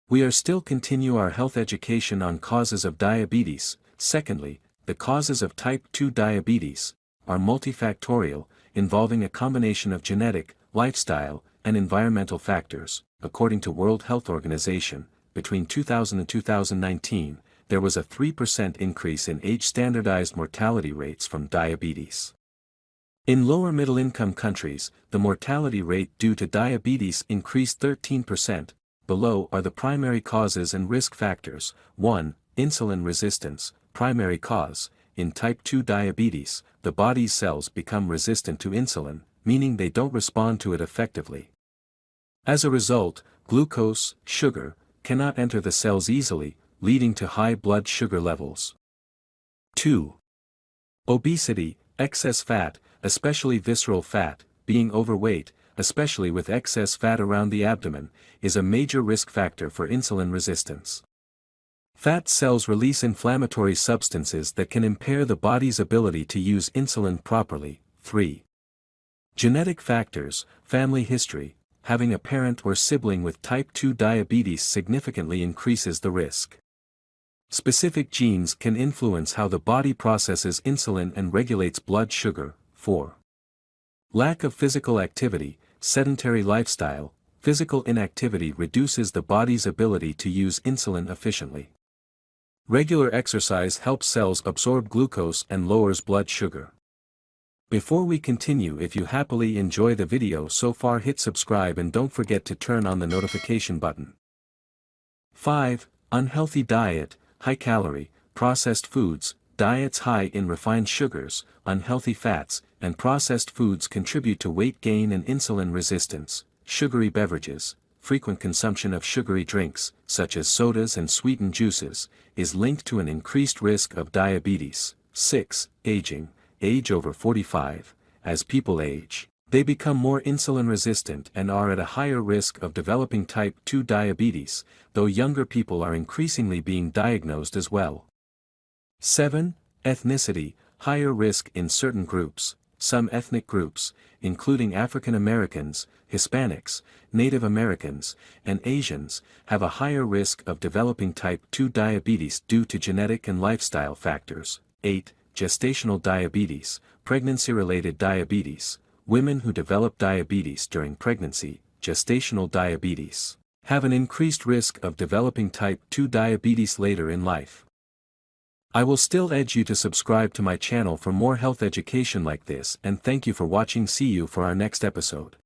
We are still continue our health education on causes of diabetes. Secondly, the causes of type 2 diabetes are multifactorial, involving a combination of genetic, lifestyle, and environmental factors. According to World Health Organization, between 2000 and 2019, there was a 3% increase in age-standardized mortality rates from diabetes. In lower middle-income countries, the mortality rate due to diabetes increased 13%. Below are the primary causes and risk factors. 1. Insulin resistance, primary cause. In type 2 diabetes, the body's cells become resistant to insulin, meaning they don't respond to it effectively. As a result, glucose, sugar, cannot enter the cells easily, leading to high blood sugar levels. 2. Obesity, excess fat, especially visceral fat, being overweight, especially with excess fat around the abdomen, is a major risk factor for insulin resistance. Fat cells release inflammatory substances that can impair the body's ability to use insulin properly. 3. Genetic factors, family history, having a parent or sibling with type 2 diabetes significantly increases the risk. Specific genes can influence how the body processes insulin and regulates blood sugar. 4. Lack of physical activity, sedentary lifestyle, physical inactivity reduces the body's ability to use insulin efficiently. Regular exercise helps cells absorb glucose and lowers blood sugar. Before we continue, if you happily enjoy the video so far, hit subscribe and don't forget to turn on the notification button. 5. Unhealthy diet, high calorie, processed foods. Diets high in refined sugars, unhealthy fats, and processed foods contribute to weight gain and insulin resistance. Sugary beverages, frequent consumption of sugary drinks, such as sodas and sweetened juices, is linked to an increased risk of diabetes. 6. Aging, age over 45. As people age, they become more insulin resistant and are at a higher risk of developing type 2 diabetes, though younger people are increasingly being diagnosed as well. 7. Ethnicity, higher risk in certain groups. Some ethnic groups, including African Americans, Hispanics, Native Americans, and Asians, have a higher risk of developing type 2 diabetes due to genetic and lifestyle factors. 8. Gestational diabetes, pregnancy-related diabetes. Women who develop diabetes during pregnancy, gestational diabetes, have an increased risk of developing type 2 diabetes later in life. I will still urge you to subscribe to my channel for more health education like this, and thank you for watching. See you for our next episode.